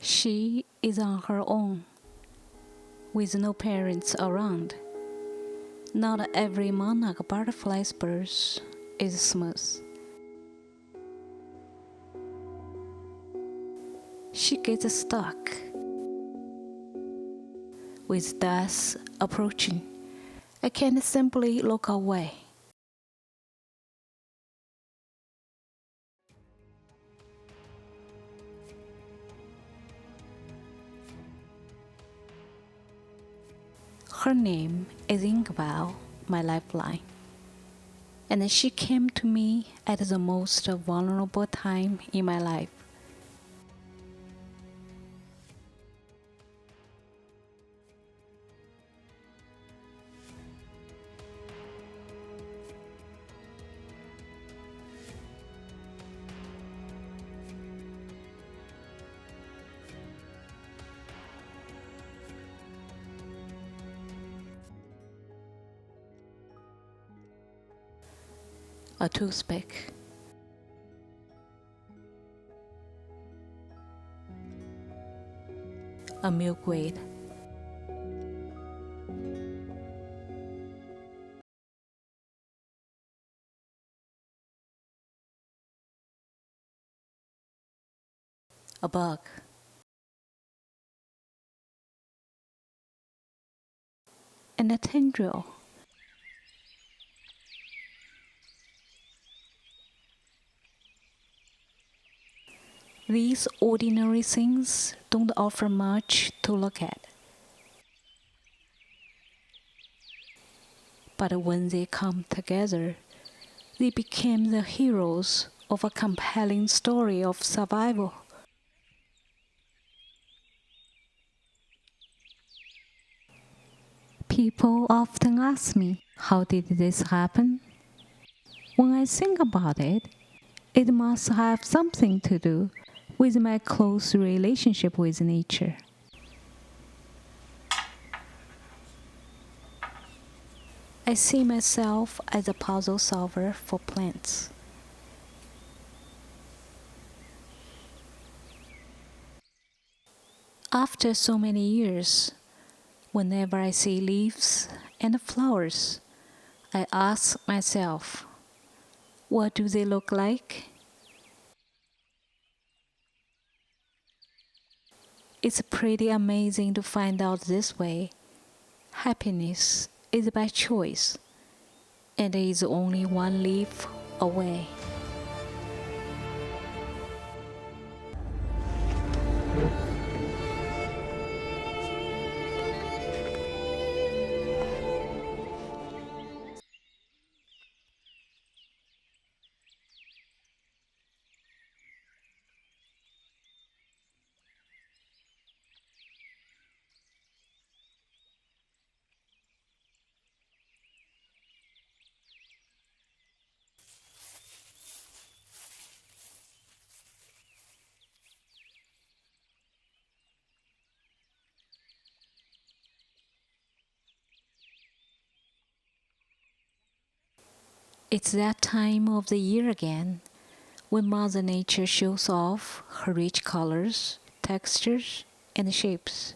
She is on her own, with no parents around. Not every monarch butterfly's birth is smooth. She gets stuck. With death approaching, I can't simply look away. Her name is Ingbao, my lifeline. And she came to me at the most vulnerable time in my life. A toothpick. A milkweed. A bug. And a tendril. These ordinary things don't offer much to look at. But when they come together, they became the heroes of a compelling story of survival. People often ask me, how did this happen? When I think about it, it must have something to do with my close relationship with nature. I see myself as a puzzle solver for plants. After so many years, whenever I see leaves and flowers, I ask myself, what do they look like? It's pretty amazing to find out this way. Happiness is by choice, and is only one leaf away. It's that time of the year again, when Mother Nature shows off her rich colors, textures, and shapes.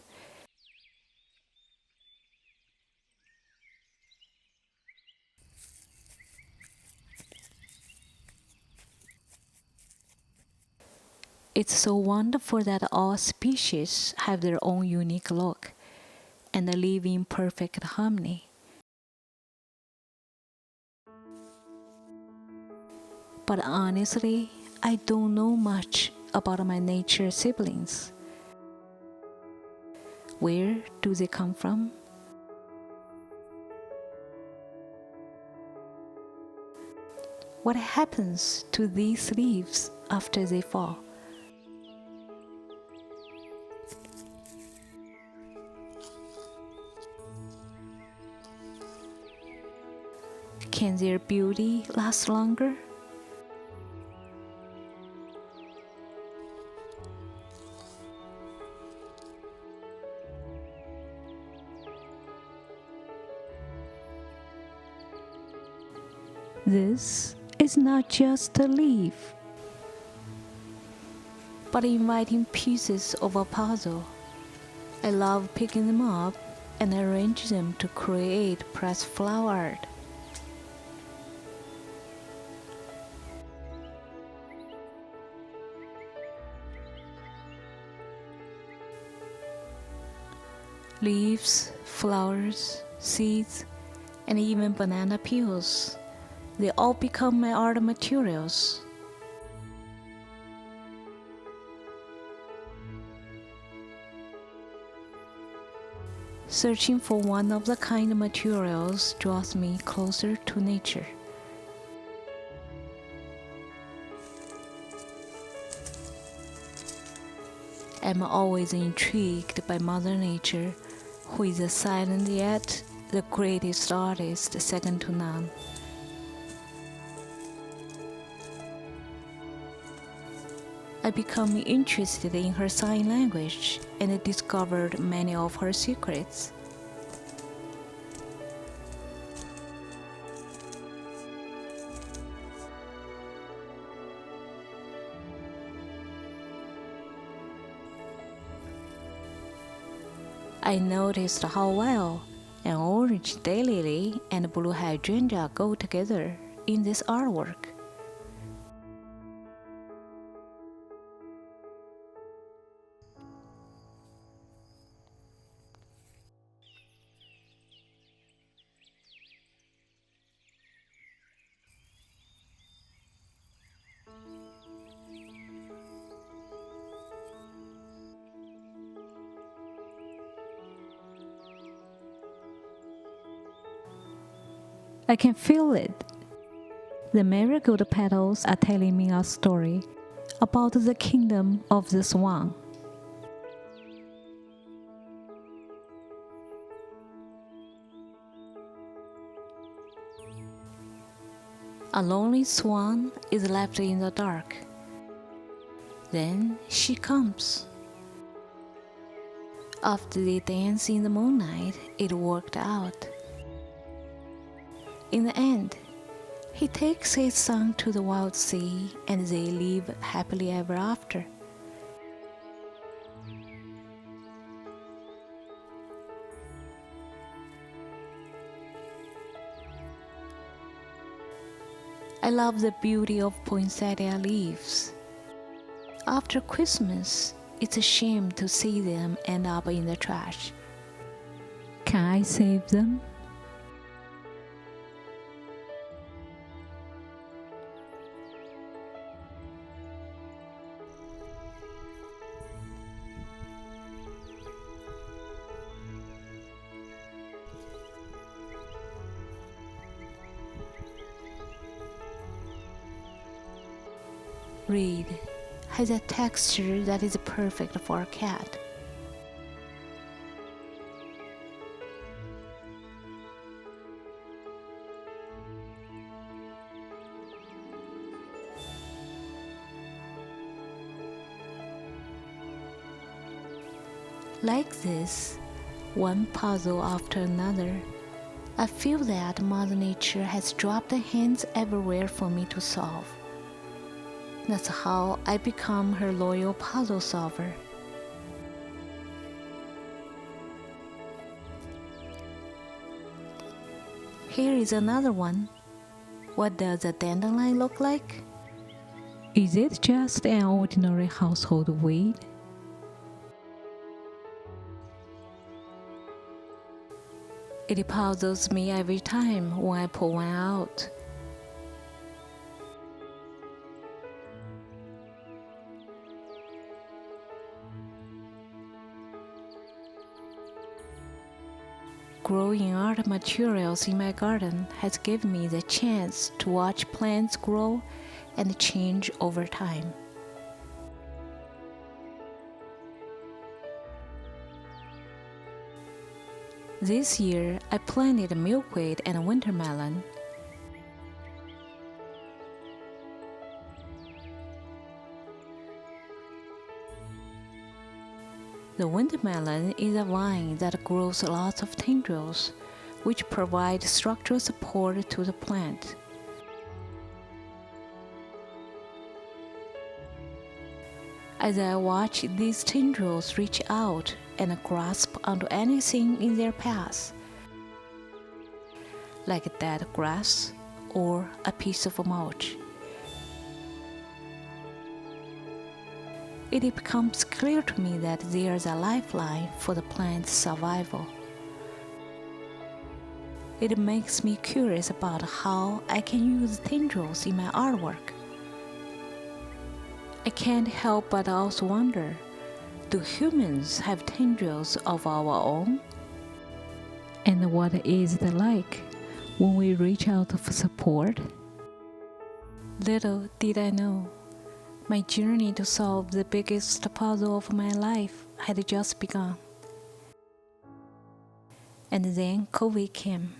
It's so wonderful that all species have their own unique look and live in perfect harmony. But honestly, I don't know much about my nature siblings. Where do they come from? What happens to these leaves after they fall? Can their beauty last longer? This is not just a leaf, but inviting pieces of a puzzle. I love picking them up and arrange them to create pressed flower art. Leaves, flowers, seeds, and even banana peels, they all become my art materials. Searching for one-of-the-kind materials draws me closer to nature. I'm always intrigued by Mother Nature, who is a silent yet the greatest artist, second to none. I became interested in her sign language and discovered many of her secrets. I noticed how well an orange daylily and blue hydrangea go together in this artwork. I can feel it. The marigold petals are telling me a story about the kingdom of the swan. A lonely swan is left in the dark. Then she comes. After they dance in the moonlight, it worked out. In the end, he takes his son to the wild sea and they live happily ever after. I love the beauty of poinsettia leaves. After Christmas, it's a shame to see them end up in the trash. Can I save them? Reed has a texture that is perfect for a cat. Like this, one puzzle after another, I feel that Mother Nature has dropped hints everywhere for me to solve. That's how I become her loyal puzzle solver. Here is another one. What does a dandelion look like? Is it just an ordinary household weed? It puzzles me every time when I pull one out. Growing art materials in my garden has given me the chance to watch plants grow and change over time. This year, I planted milkweed and wintermelon. The wintermelon is a vine that grows lots of tendrils, which provide structural support to the plant. As I watch these tendrils reach out and grasp onto anything in their path, like dead grass or a piece of mulch, it becomes clear to me that there's a lifeline for the plant's survival. It makes me curious about how I can use tendrils in my artwork. I can't help but also wonder, do humans have tendrils of our own? And what is it like when we reach out for support? Little did I know, my journey to solve the biggest puzzle of my life had just begun. And then COVID came.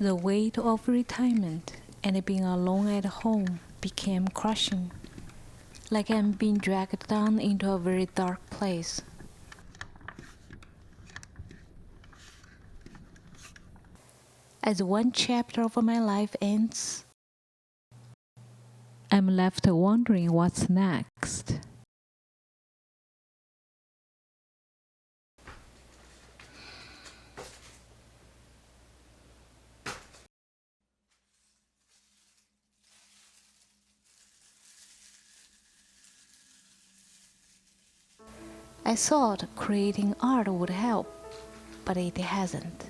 The weight of retirement and being alone at home became crushing, like I'm being dragged down into a very dark place. As one chapter of my life ends, I'm left wondering what's next. I thought creating art would help, but it hasn't.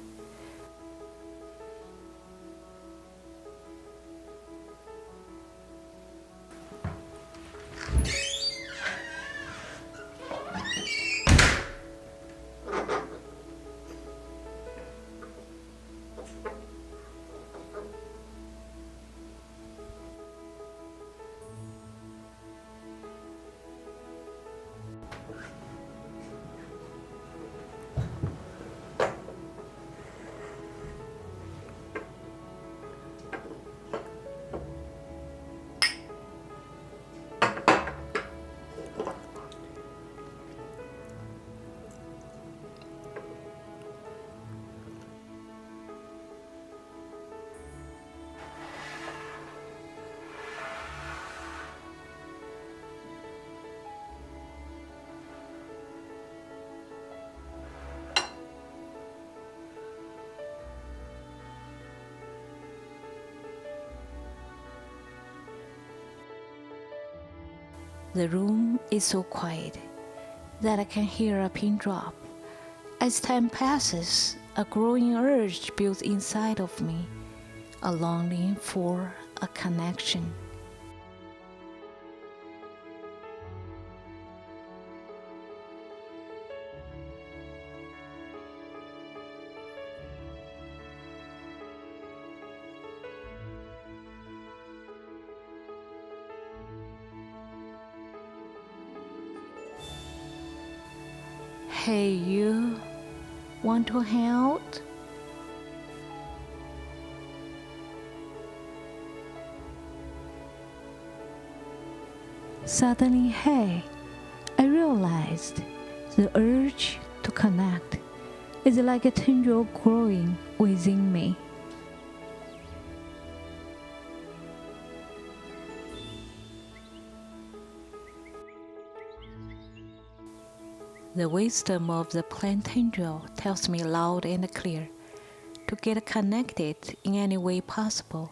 The room is so quiet that I can hear a pin drop. As time passes, a growing urge builds inside of me, a longing for a connection. Hey, you want to hang out? Suddenly, hey, I realized the urge to connect is like a tendril growing within me. The wisdom of the plant tendril tells me loud and clear to get connected in any way possible.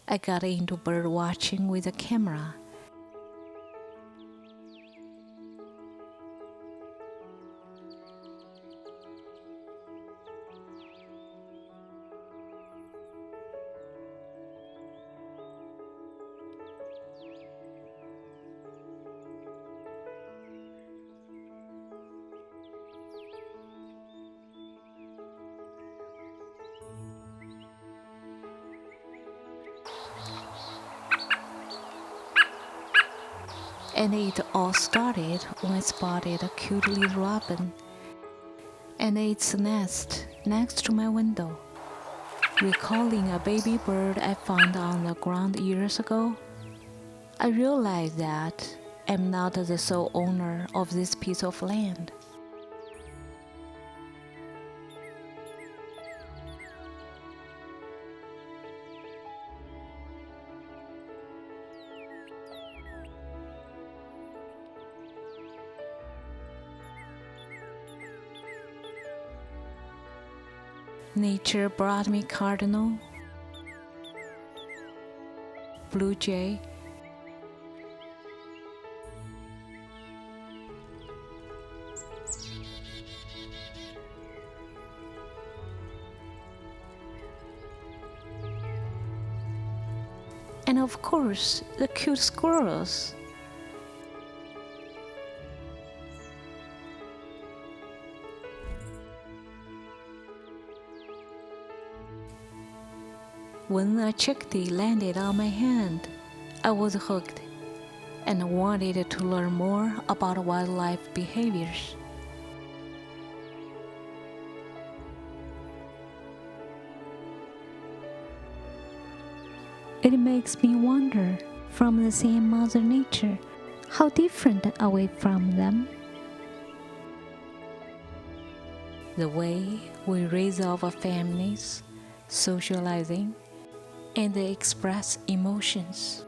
I got into bird watching with a camera. And it all started when I spotted a cute little robin and its nest next to my window. Recalling a baby bird I found on the ground years ago, I realized that I'm not the sole owner of this piece of land. Nature brought me cardinal, blue jay, and of course, the cute squirrels. When a chickadee landed on my hand, I was hooked and wanted to learn more about wildlife behaviors. It makes me wonder, from the same Mother Nature, how different are we from them? The way we raise our families, socializing, and express emotions.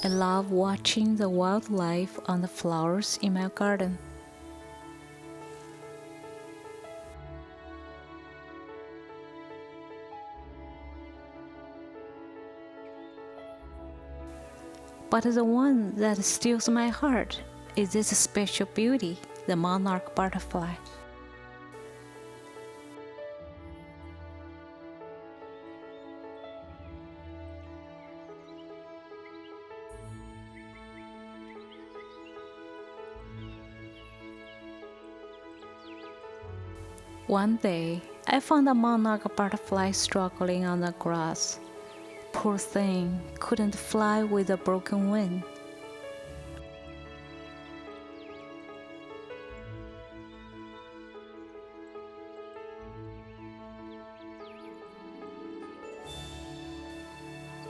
I love watching the wildlife on the flowers in my garden. But the one that steals my heart is this special beauty, the monarch butterfly. One day, I found a monarch butterfly struggling on the grass. Poor thing couldn't fly with a broken wing.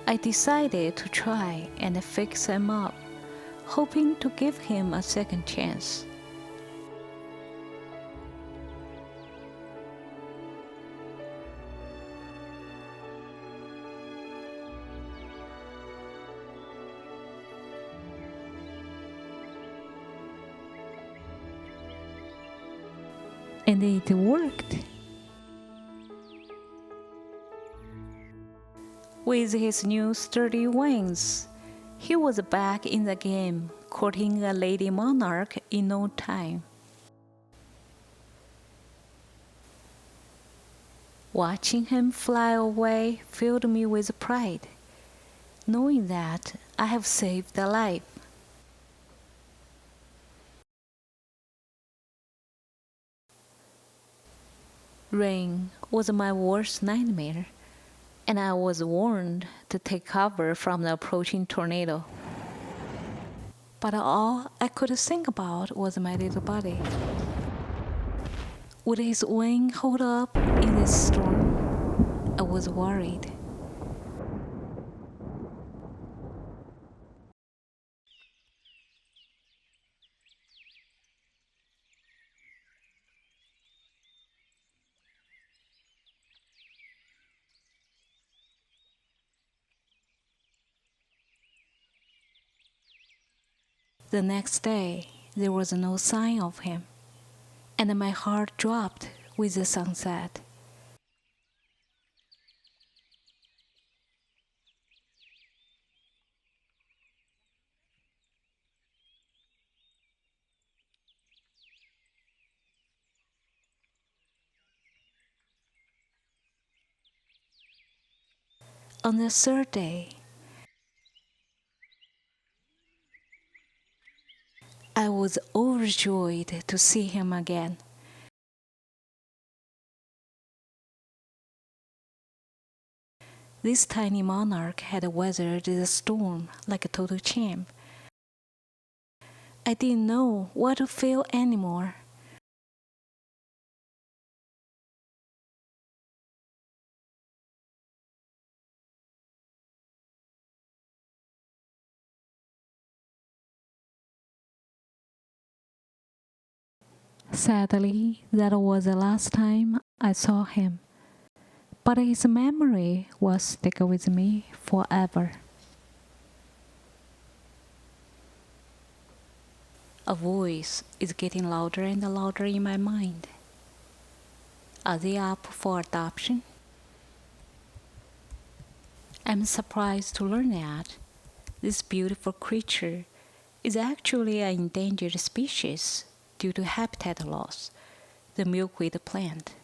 I decided to try and fix him up, hoping to give him a second chance. And it worked. With his new sturdy wings, he was back in the game, courting a lady monarch in no time. Watching him fly away filled me with pride, knowing that I have saved a life. Rain was my worst nightmare, and I was warned to take cover from the approaching tornado. But all I could think about was my little buddy. Would his wing hold up in this storm? I was worried. The next day, there was no sign of him, and my heart dropped with the sunset. On the third day, I was overjoyed to see him again. This tiny monarch had weathered the storm like a total champ. I didn't know what to feel anymore. Sadly, that was the last time I saw him, but his memory will stick with me forever. A voice is getting louder and louder in my mind. Are they up for adoption? I'm surprised to learn that this beautiful creature is actually an endangered species due to habitat loss, the milkweed plant.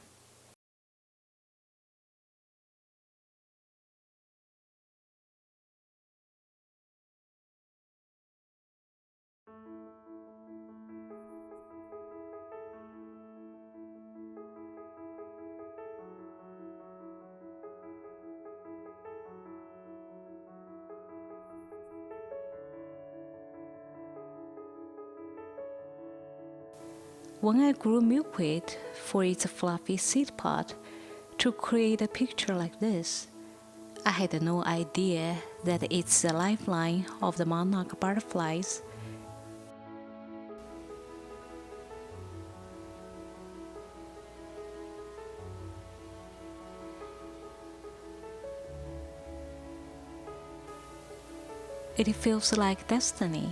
When I grew milkweed for its fluffy seed pod to create a picture like this, I had no idea that it's the lifeline of the monarch butterflies. It feels like destiny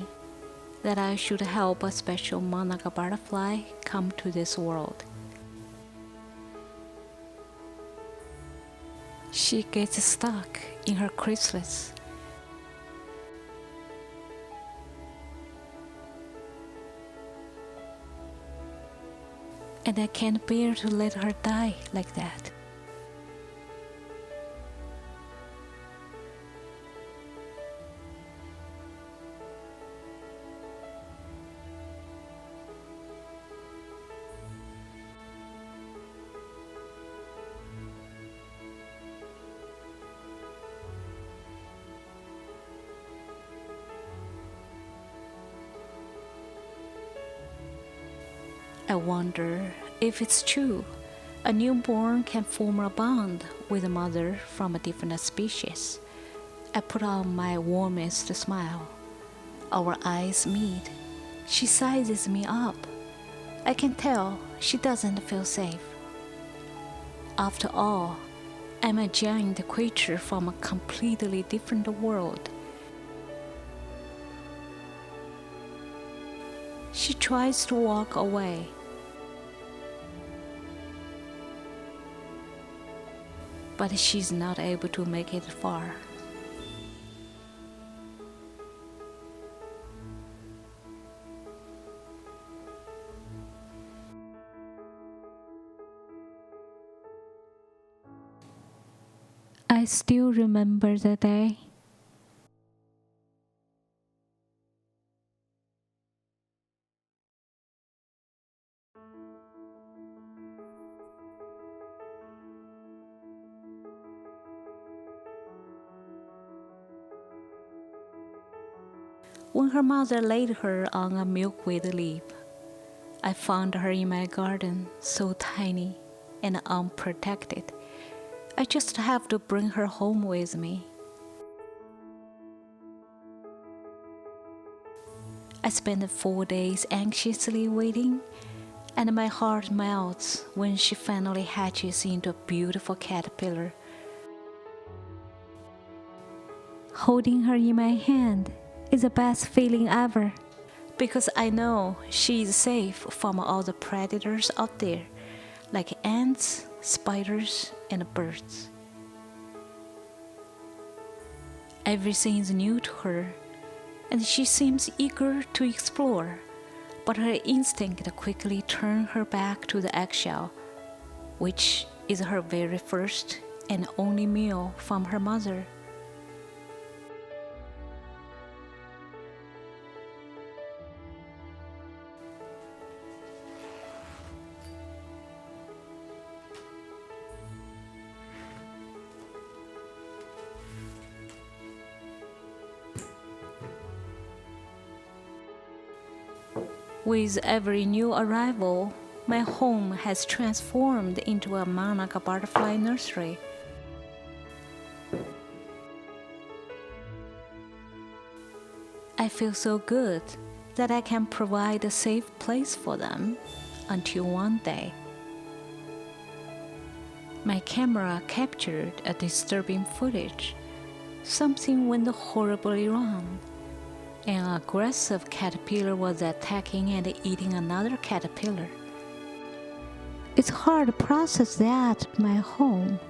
that I should help a special monarch butterfly come to this world. She gets stuck in her chrysalis, and I can't bear to let her die like that. I wonder if it's true. A newborn can form a bond with a mother from a different species. I put on my warmest smile. Our eyes meet. She sizes me up. I can tell she doesn't feel safe. After all, I'm a giant creature from a completely different world. She tries to walk away. But she's not able to make it far. I still remember the day. When her mother laid her on a milkweed leaf. I found her in my garden, so tiny and unprotected. I just have to bring her home with me. I spent 4 days anxiously waiting, and my heart melts when she finally hatches into a beautiful caterpillar. Holding her in my hand is the best feeling ever, because I know she is safe from all the predators out there, like ants, spiders, and birds. Everything is new to her, and she seems eager to explore, but her instinct quickly turns her back to the eggshell, which is her very first and only meal from her mother. With every new arrival, my home has transformed into a monarch butterfly nursery. I feel so good that I can provide a safe place for them until one day, my camera captured a disturbing footage. Something went horribly wrong. An aggressive caterpillar was attacking and eating another caterpillar. It's hard to process that my home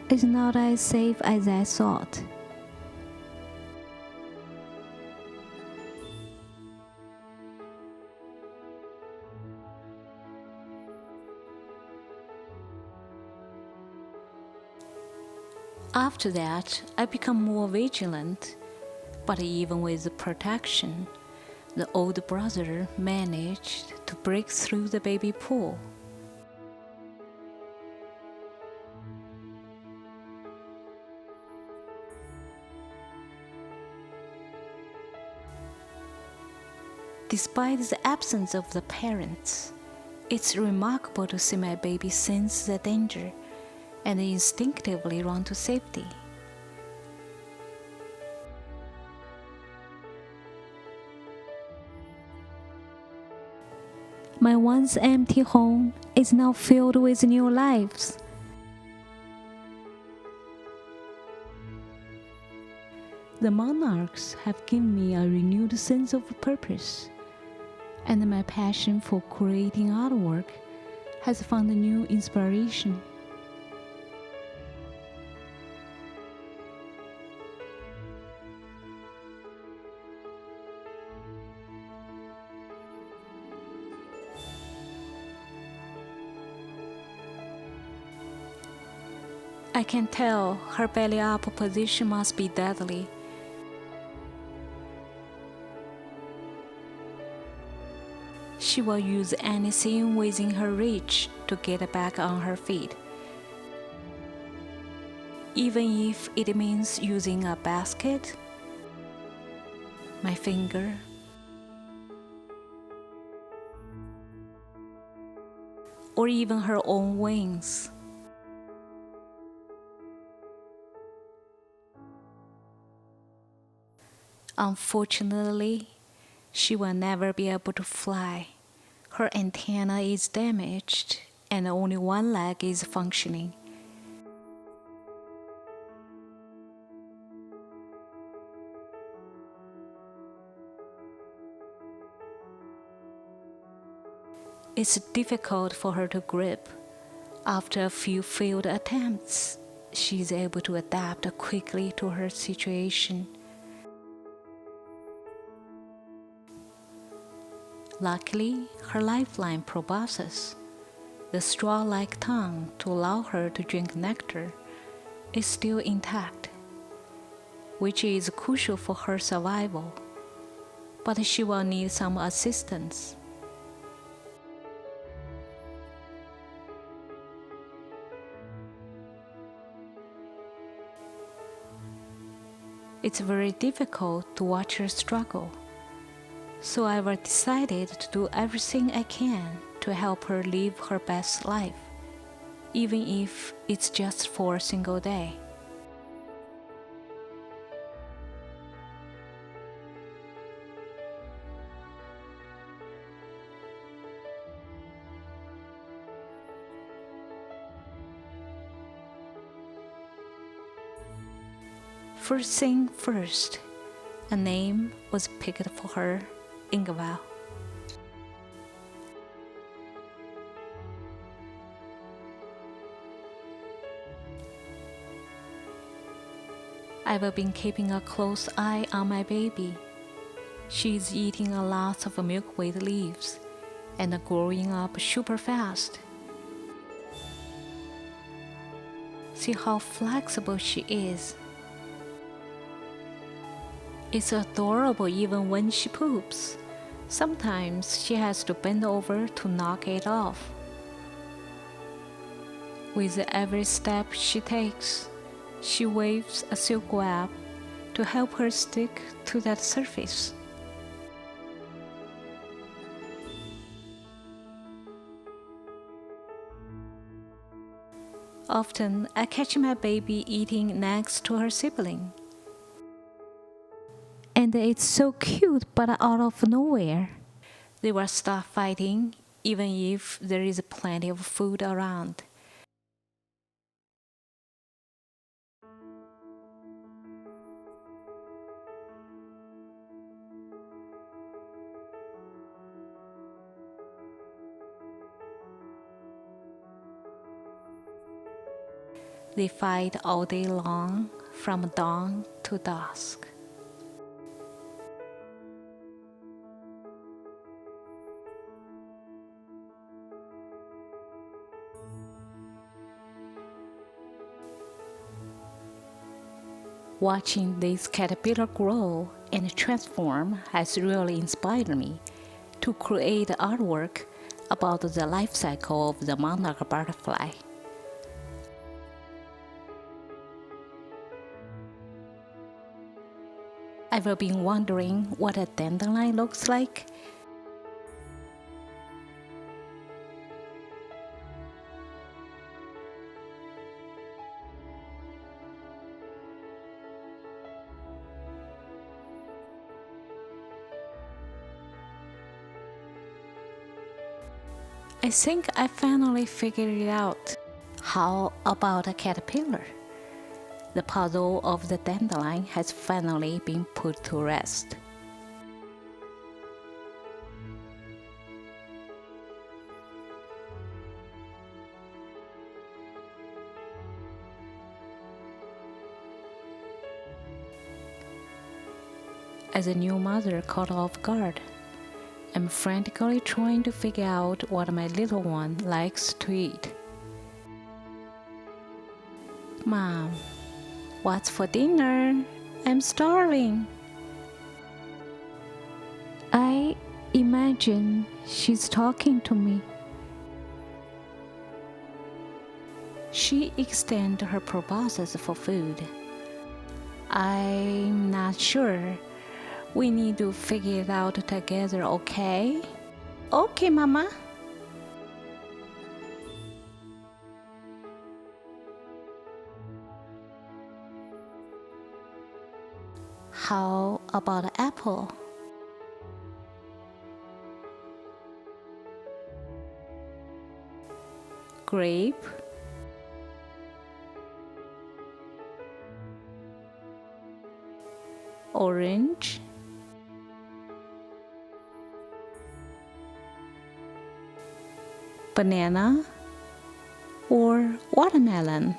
is not as safe as I thought. After that, I become more vigilant, but even with the protection, the old brother managed to break through the baby pool. Despite the absence of the parents, it's remarkable to see my baby sense the danger and instinctively run to safety. My once empty home is now filled with new lives. The monarchs have given me a renewed sense of purpose, and my passion for creating artwork has found a new inspiration. I can tell her belly up position must be deadly. She will use anything within her reach to get back on her feet, even if it means using a basket, my finger, or even her own wings. Unfortunately, she will never be able to fly. Her antenna is damaged and only one leg is functioning. It's difficult for her to grip. After a few failed attempts, she is able to adapt quickly to her situation. Luckily, her lifeline proboscis, the straw-like tongue to allow her to drink nectar, is still intact, which is crucial for her survival, but she will need some assistance. It's very difficult to watch her struggle, so I've decided to do everything I can to help her live her best life, even if it's just for a single day. First thing first, a name was picked for her, Ingval. I've been keeping a close eye on my baby. She's eating a lot of milkweed leaves and growing up super fast. See how flexible she is. It's adorable even when she poops. Sometimes she has to bend over to knock it off. With every step she takes, she waves a silk web to help her stick to that surface. Often, I catch my baby eating next to her sibling. And it's so cute, but out of nowhere, they will start fighting, even if there is plenty of food around. They fight all day long, from dawn to dusk. Watching this caterpillar grow and transform has really inspired me to create artwork about the life cycle of the monarch butterfly. I've been wondering what a dandelion looks like. I think I finally figured it out. How about a caterpillar? The puzzle of the dandelion has finally been put to rest. As a new mother caught off guard, I'm frantically trying to figure out what my little one likes to eat. Mom, what's for dinner? I'm starving. I imagine she's talking to me. She extends her proboscis for food. I'm not sure. We need to figure it out together, okay? Okay, Mama. How about apple? Grape? Orange? Banana? Or watermelon?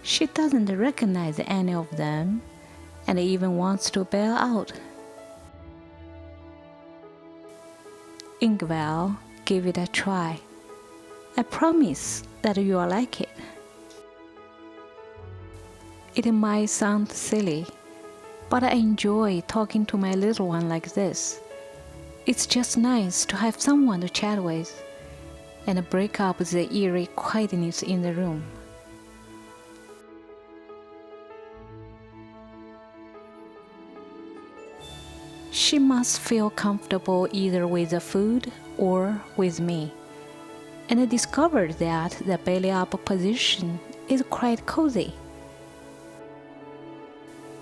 She doesn't recognize any of them and even wants to bail out. Ingval, give it a try. I promise that you'll like it. It might sound silly, but I enjoy talking to my little one like this. It's just nice to have someone to chat with and break up the eerie quietness in the room. She must feel comfortable either with the food or with me, and I discovered that the belly up position is quite cozy.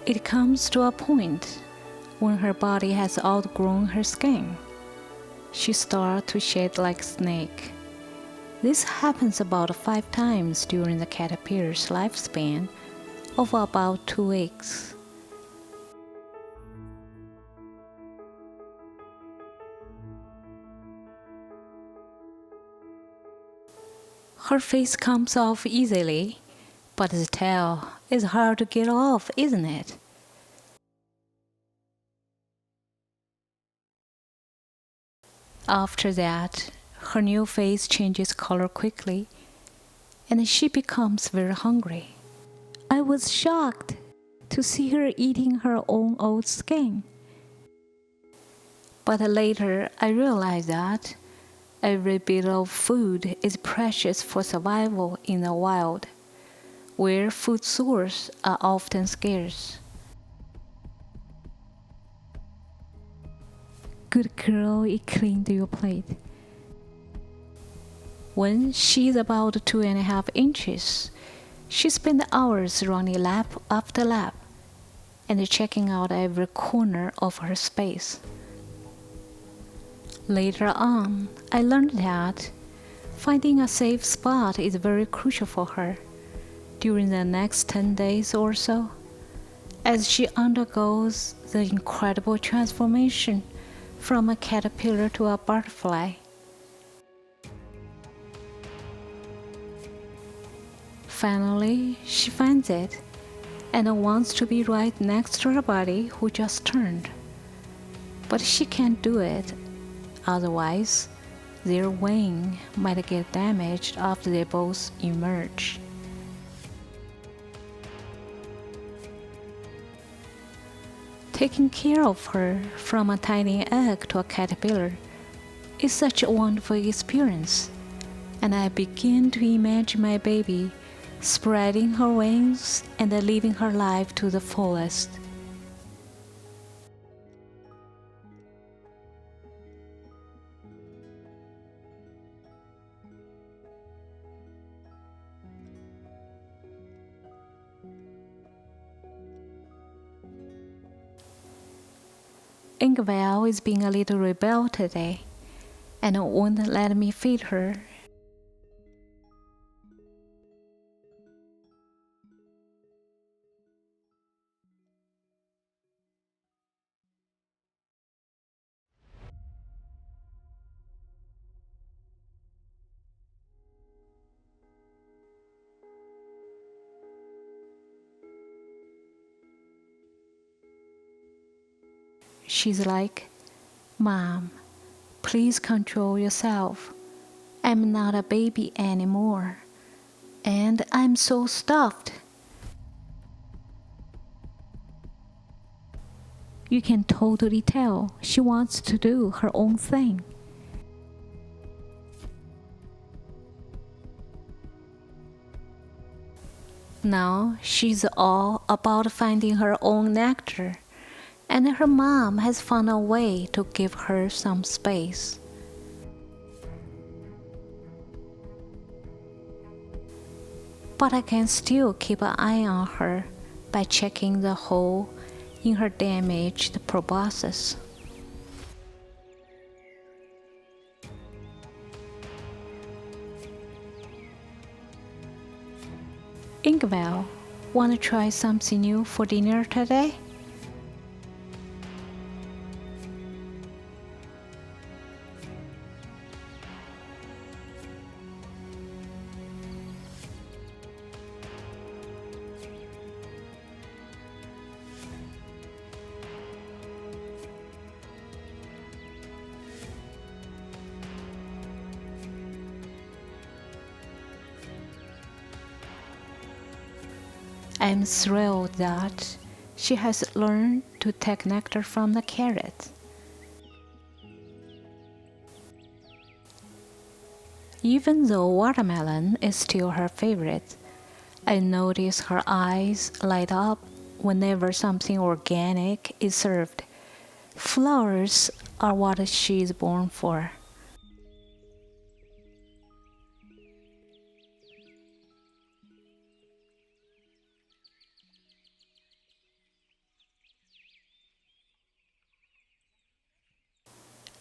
It comes to a point when her body has outgrown her skin. She starts to shed like a snake. This happens about 5 times during the caterpillar's lifespan of about 2 weeks. Her face comes off easily, but the tail is hard to get off, isn't it? After that, her new face changes color quickly, and she becomes very hungry. I was shocked to see her eating her own old skin. But later, I realized that every bit of food is precious for survival in the wild, where food sources are often scarce. Good girl, eat clean to your plate. When she's about 2.5 inches, she spends hours running lap after lap and checking out every corner of her space. Later on, I learned that finding a safe spot is very crucial for her during the next 10 days or so, as she undergoes the incredible transformation from a caterpillar to a butterfly. Finally, she finds it and wants to be right next to her buddy who just turned. But she can't do it, otherwise their wing might get damaged after they both emerge. Taking care of her from a tiny egg to a caterpillar is such a wonderful experience, and I begin to imagine my baby spreading her wings and living her life to the fullest. Ingval is being a little rebel today and won't let me feed her. She's like, "Mom, please control yourself. I'm not a baby anymore, and I'm so stuffed." You can totally tell she wants to do her own thing. Now she's all about finding her own nectar, and her mom has found a way to give her some space. But I can still keep an eye on her by checking the hole in her damaged proboscis. Ingval, wanna try something new for dinner today? I'm thrilled that she has learned to take nectar from the carrot. Even though watermelon is still her favorite, I notice her eyes light up whenever something organic is served. Flowers are what she's born for.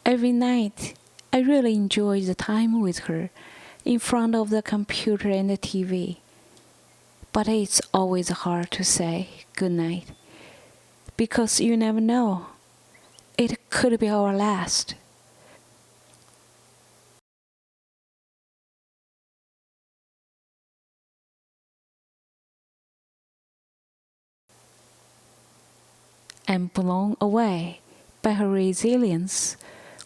Every night, I really enjoy the time with her in front of the computer and the TV. But it's always hard to say good night because you never know. It could be our last. I'm blown away by her resilience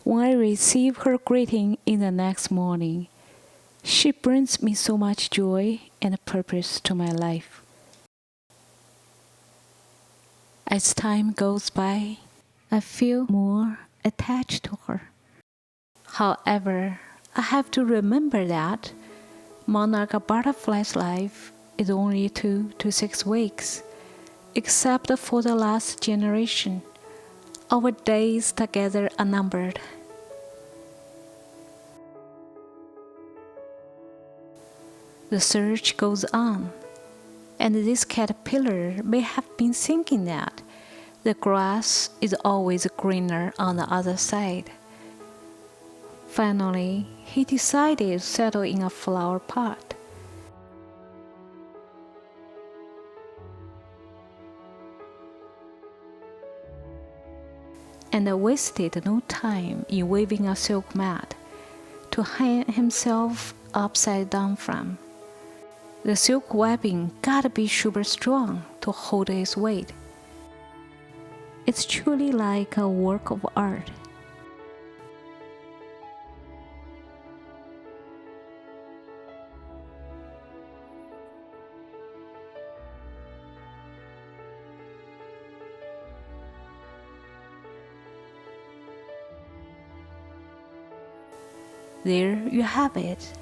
when I receive her greeting in the next morning. She brings me so much joy and purpose to my life. As time goes by, I feel more attached to her. However, I have to remember that monarch butterfly's life is only 2 to 6 weeks, except for the last generation. Our days together are numbered. The search goes on, and this caterpillar may have been thinking that the grass is always greener on the other side. Finally, he decided to settle in a flower pot. And wasted no time in weaving a silk mat to hang himself upside down from. The silk webbing gotta be super strong to hold his weight. It's truly like a work of art. There you have it,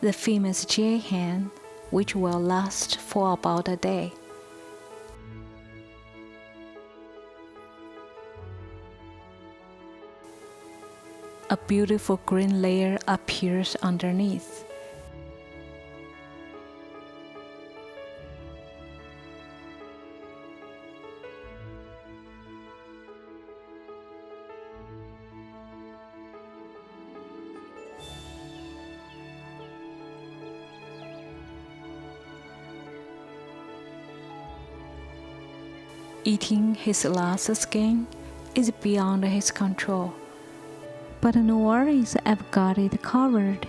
the famous jade hen, which will last for about a day. A beautiful green layer appears underneath. Eating his last skin is beyond his control. But no worries, I've got it covered.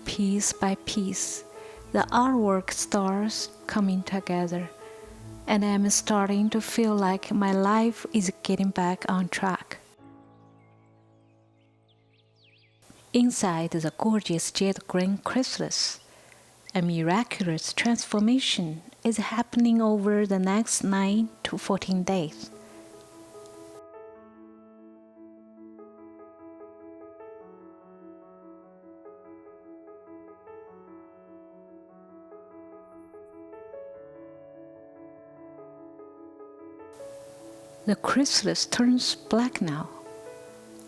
Piece by piece, the artwork starts coming together, and I'm starting to feel like my life is getting back on track. Inside the gorgeous jade green chrysalis, a miraculous transformation is happening over the next 9 to 14 days. The chrysalis turns black now.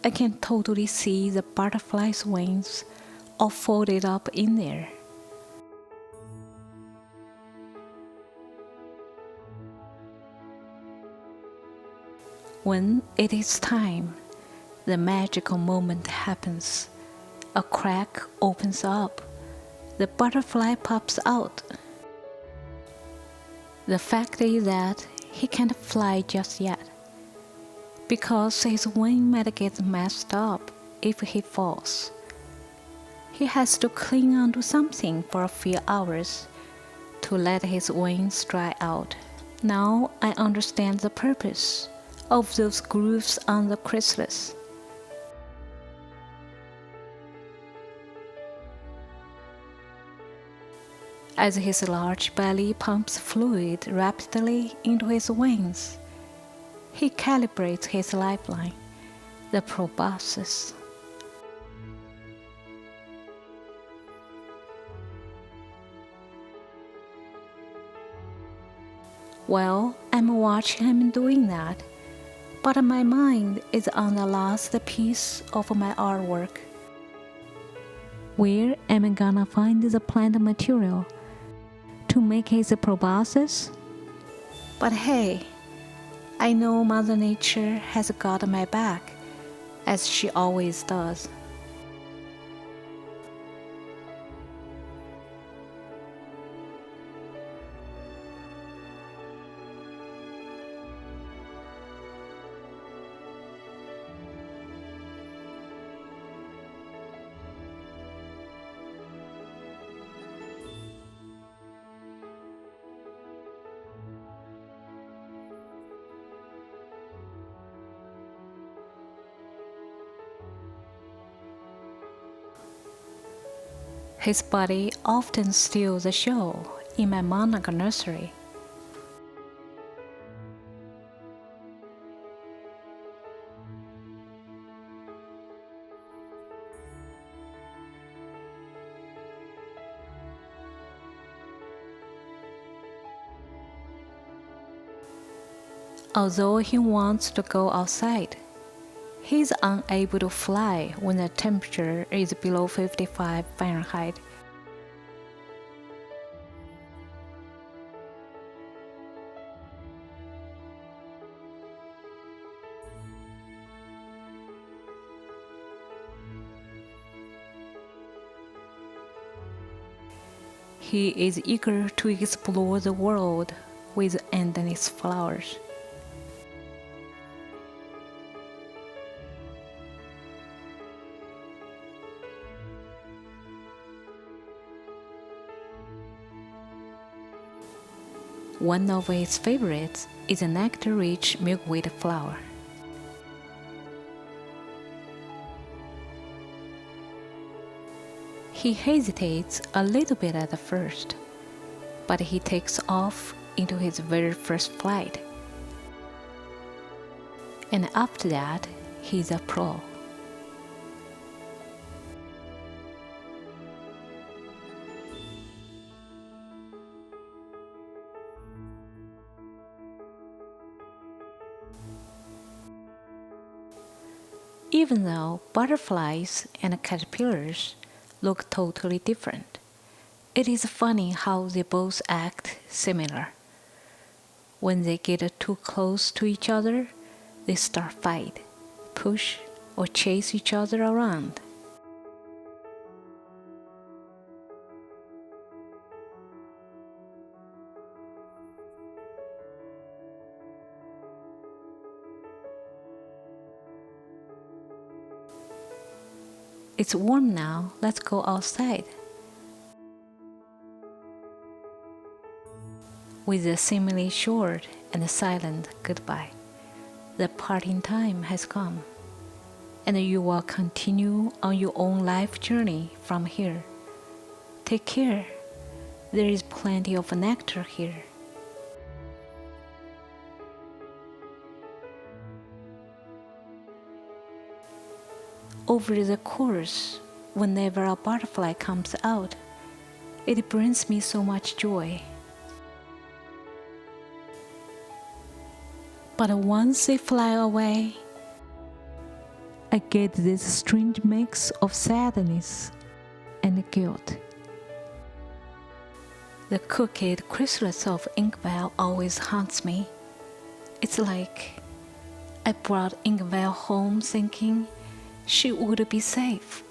I can totally see the butterfly's wings all folded up in there. When it is time, the magical moment happens. A crack opens up. The butterfly pops out. The fact is that he can't fly just yet, because his wing might get messed up if he falls. He has to cling onto something for a few hours to let his wings dry out. Now I understand the purpose of those grooves on the chrysalis. As his large belly pumps fluid rapidly into his wings, he calibrates his lifeline, the proboscis. Well, I'm watching him doing that, but my mind is on the last piece of my artwork. Where am I gonna find the plant material to make his proboscis? But hey, I know Mother Nature has got my back, as she always does. His body often steals the show in my monarch nursery. Although he wants to go outside, he is unable to fly when the temperature is below 55 Fahrenheit. He is eager to explore the world with endless flowers. One of his favorites is a nectar-rich milkweed flower. He hesitates a little bit at first, but he takes off into his very first flight. And after that, he's a pro. Even though butterflies and caterpillars look totally different, it is funny how they both act similar. When they get too close to each other, they start fight, push, or chase each other around. It's warm now, let's go outside. With a seemingly short and silent goodbye, the parting time has come, and you will continue on your own life journey from here. Take care, there is plenty of nectar here. Over the course, whenever a butterfly comes out, it brings me so much joy. But once they fly away, I get this strange mix of sadness and guilt. The crooked chrysalis of Inkwell always haunts me. It's like I brought Inkwell home thinking she would be safe,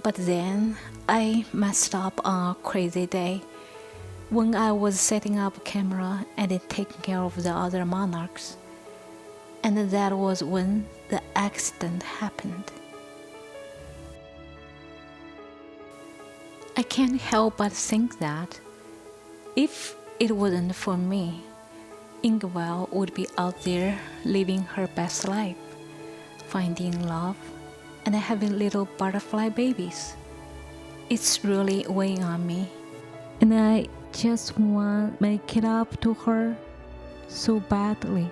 but then I messed up on a crazy day when I was setting up a camera and taking care of the other monarchs. And that was when the accident happened. I can't help but think that if it wasn't for me, Inkwell would be out there living her best life, finding love, and having little butterfly babies. It's really weighing on me, and I just want to make it up to her so badly.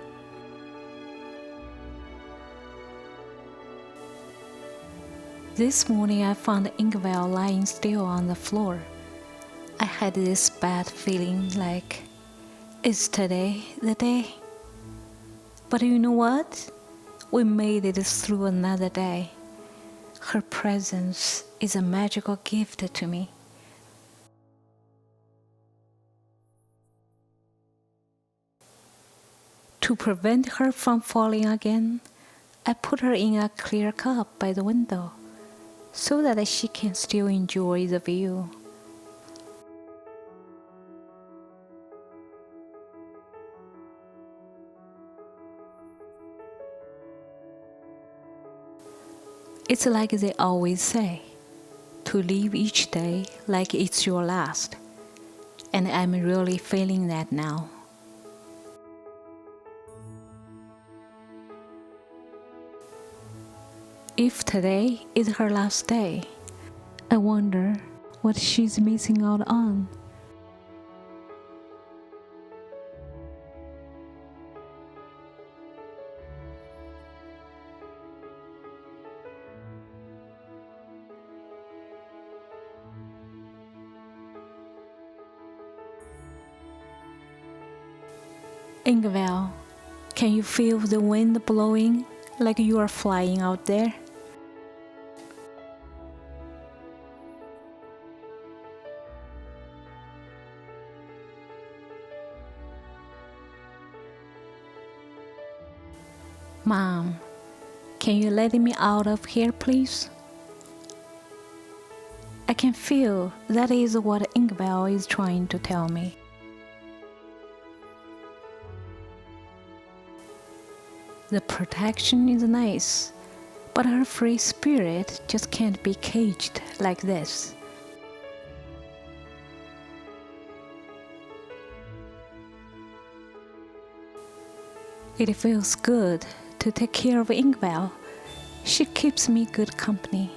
This morning I found Inkwell lying still on the floor. I had this bad feeling like, is today the day? But you know what? We made it through another day. Her presence is a magical gift to me. To prevent her from falling again, I put her in a clear cup by the window so that she can still enjoy the view. It's like they always say, to live each day like it's your last, and I'm really feeling that now. If today is her last day, I wonder what she's missing out on. Inkwell, Can you feel the wind blowing like you are flying out there? Mom, can you let me out of here, please? I can feel that is what Inkbell is trying to tell me. The protection is nice, but her free spirit just can't be caged like this. It feels good to take care of Inkbell. She keeps me good company.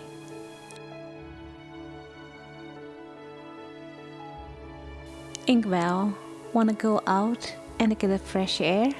Inkbell, wanna go out and get the fresh air?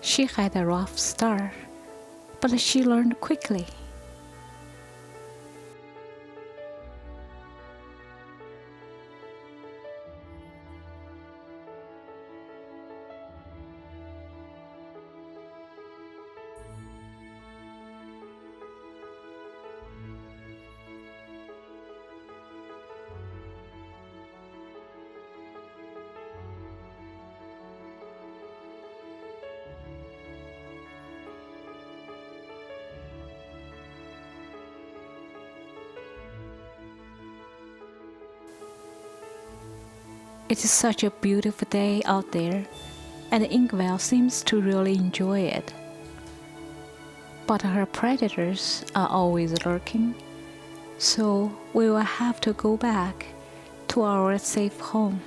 She had a rough start, but she learned quickly. It is such a beautiful day out there, and Inkbell seems to really enjoy it. But her predators are always lurking, so we will have to go back to our safe home.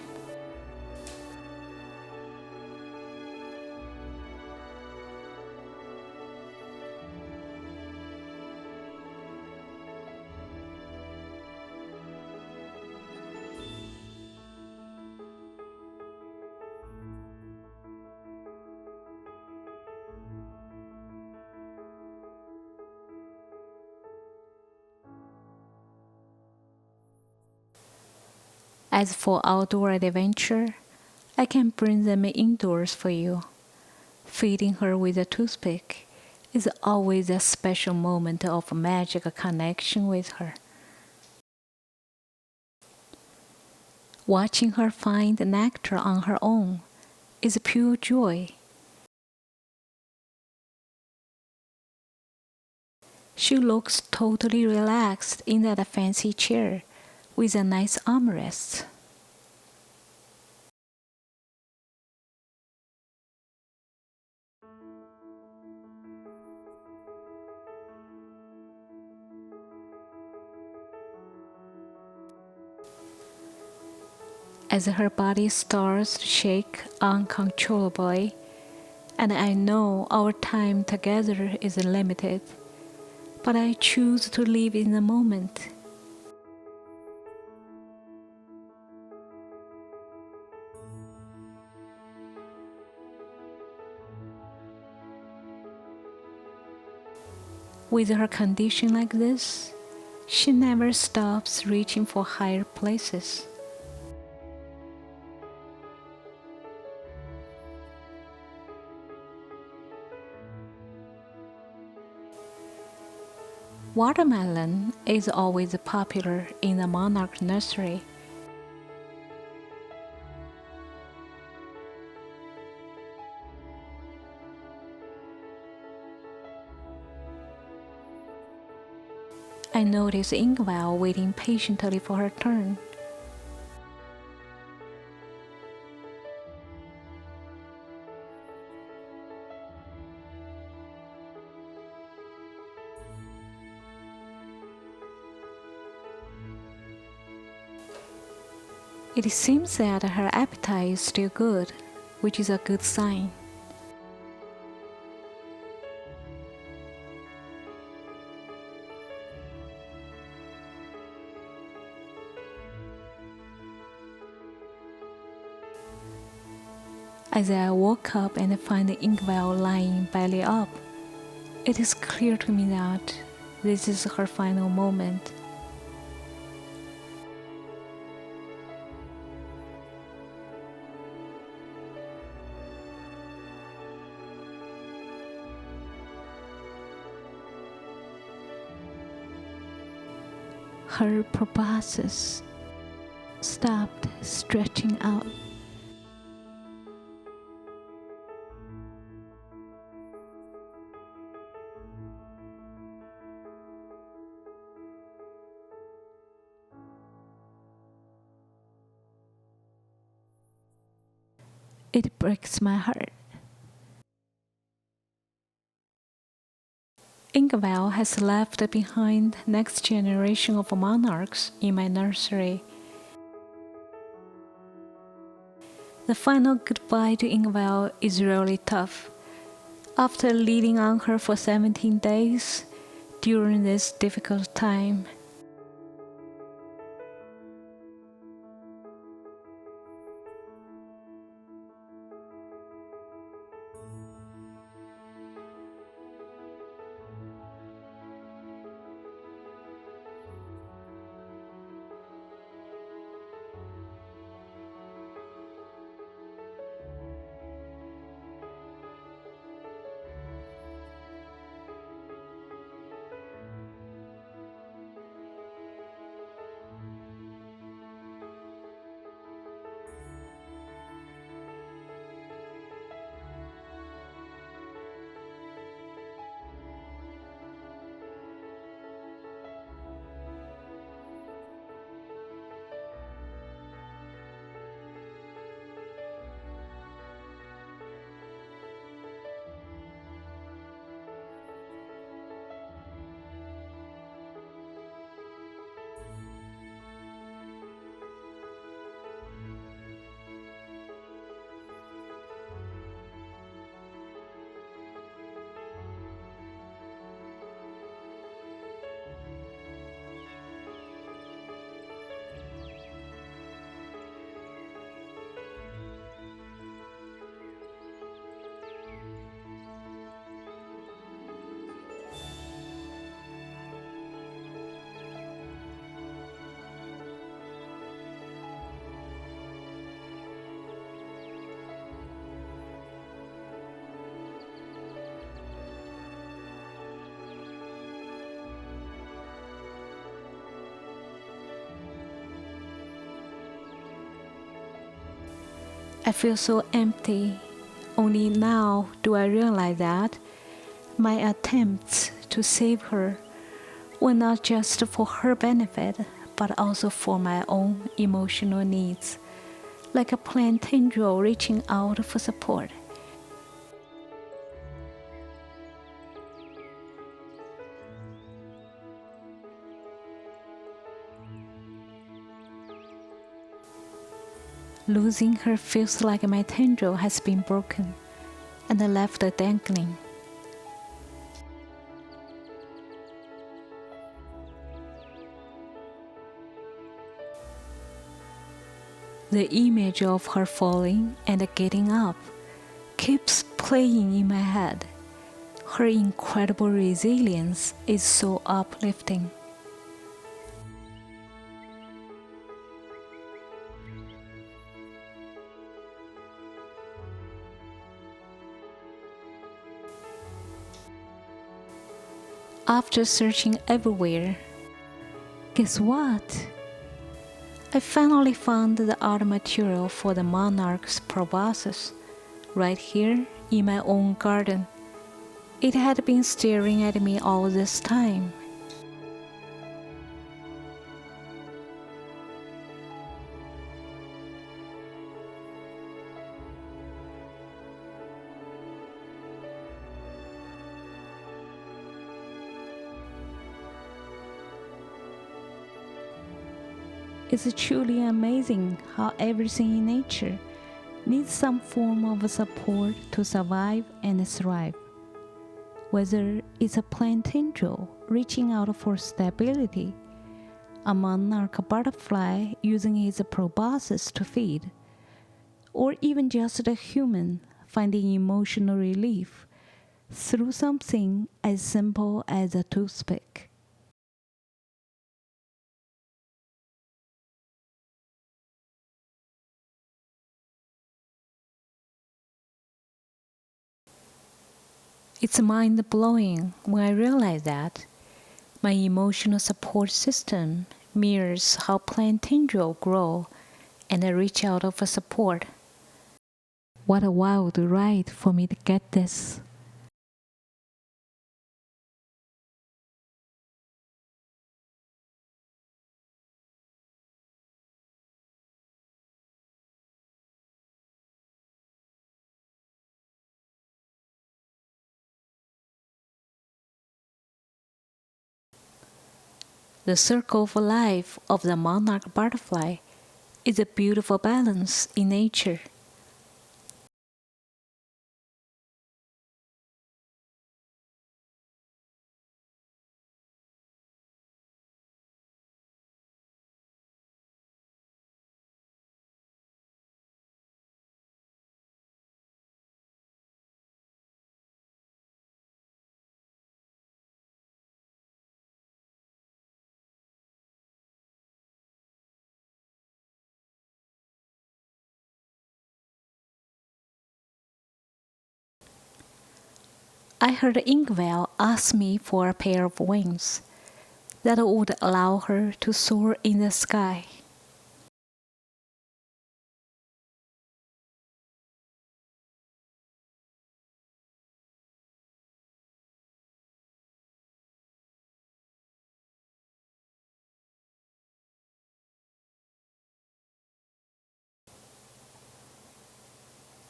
As for outdoor adventure, I can bring them indoors for you. Feeding her with a toothpick is always a special moment of magic connection with her. Watching her find nectar on her own is pure joy. She looks totally relaxed in that fancy chair with a nice armrest. As her body starts to shake uncontrollably, and I know our time together is limited, but I choose to live in the moment. With her condition like this, she never stops reaching for higher places. Watermelon is always popular in the monarch nursery. I notice Inkbell waiting patiently for her turn. It seems that her appetite is still good, which is a good sign. As I woke up and find Ingval lying belly up, it is clear to me that this is her final moment. Her proboscis stopped stretching out. It breaks my heart. Ingval has left behind next generation of monarchs in my nursery. The final goodbye to Ingval is really tough. After leading on her for 17 days during this difficult time, I feel so empty. Only now do I realize that my attempts to save her were not just for her benefit, but also for my own emotional needs, like a plant tendril reaching out for support. Losing her feels like my tendril has been broken and left dangling. The image of her falling and getting up keeps playing in my head. Her incredible resilience is so uplifting. After searching everywhere, guess what? I finally found the art material for the monarch's proboscis right here in my own garden. It had been staring at me all this time. It's truly amazing how everything in nature needs some form of support to survive and thrive. Whether it's a plant tendril reaching out for stability, a monarch butterfly using its proboscis to feed, or even just a human finding emotional relief through something as simple as a toothpick. It's mind blowing when I realize that my emotional support system mirrors how plant tendrils grow and I reach out for support. What a wild ride for me to get this. The circle of life of the monarch butterfly is a beautiful balance in nature. I heard Inkwell ask me for a pair of wings that would allow her to soar in the sky.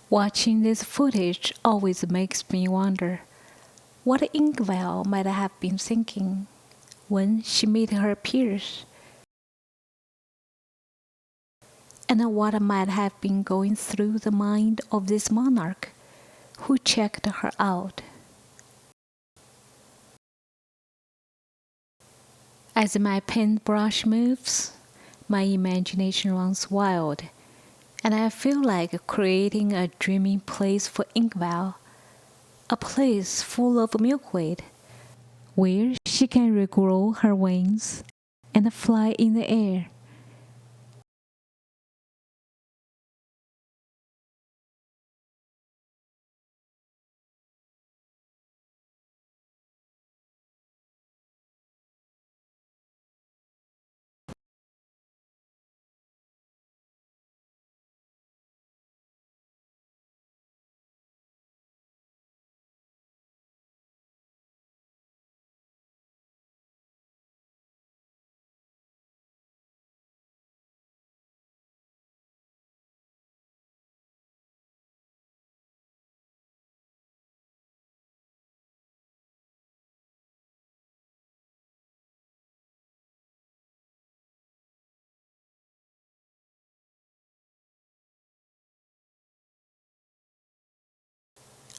Watching this footage always makes me wonder what Inkwell might have been thinking when she met her peers, and what might have been going through the mind of this monarch who checked her out. As my paintbrush moves, my imagination runs wild, and I feel like creating a dreaming place for Inkwell, a place full of milkweed, where she can regrow her wings and fly in the air.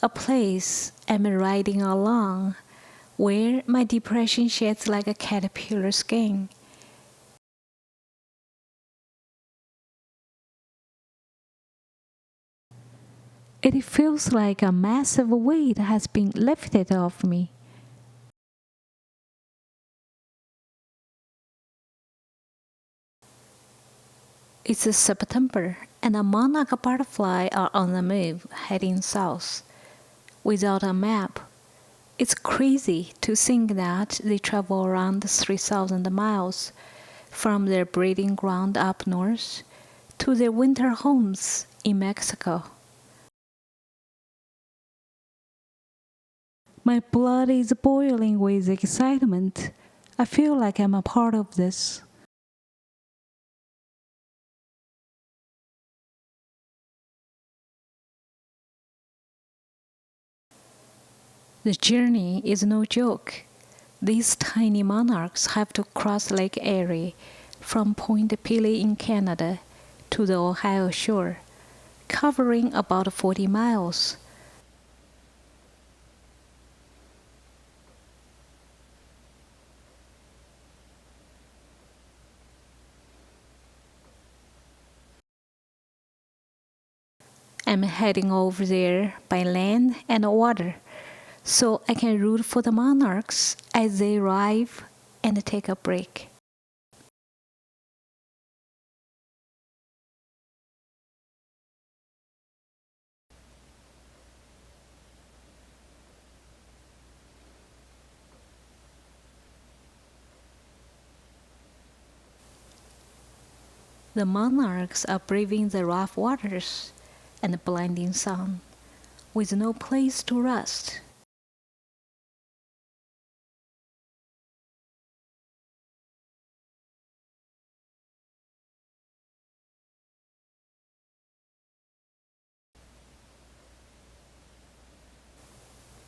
A place I'm riding along where my depression sheds like a caterpillar skin. It feels like a massive weight has been lifted off me. It's September and the monarch butterfly are on the move heading south. Without a map, it's crazy to think that they travel around 3,000 miles from their breeding ground up north to their winter homes in Mexico. My blood is boiling with excitement. I feel like I'm a part of this. The journey is no joke. These tiny monarchs have to cross Lake Erie from Point Pelee in Canada to the Ohio shore, covering about 40 miles. I'm heading over there by land and water, so I can root for the monarchs as they arrive and take a break. The monarchs are braving the rough waters and the blinding sun, with no place to rest.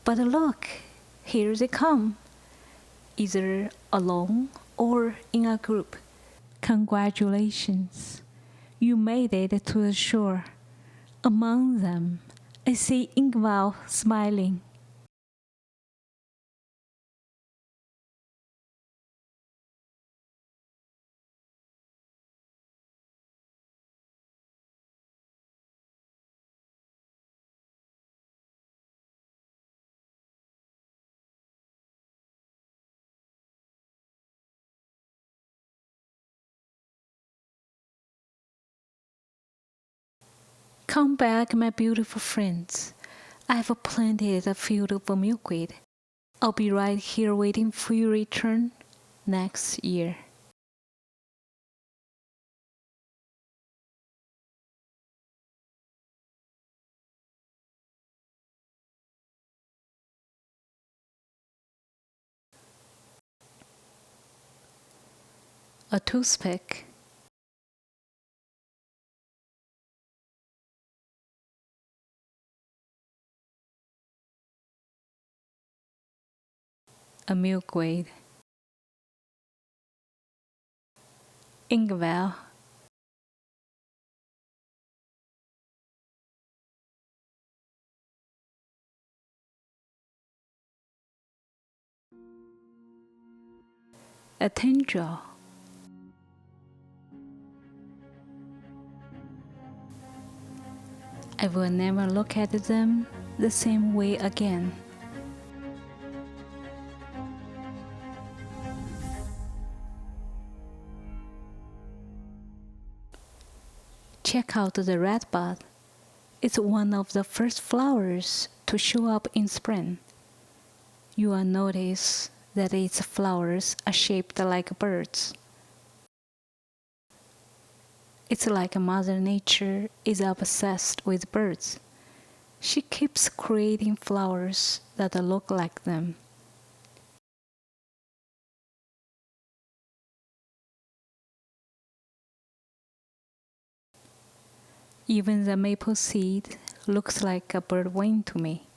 But look, here they come, either alone or in a group. Congratulations, you made it to the shore. Among them, I see Ingval smiling. Come back, my beautiful friends. I have planted a field of milkweed. I'll be right here waiting for your return next year. A toothpick. A milkweed. Ingval. A tendril. I will never look at them the same way again. Check out the redbud. It's one of the first flowers to show up in spring. You will notice that its flowers are shaped like birds. It's like Mother Nature is obsessed with birds. She keeps creating flowers that look like them. Even the maple seed looks like a bird wing to me.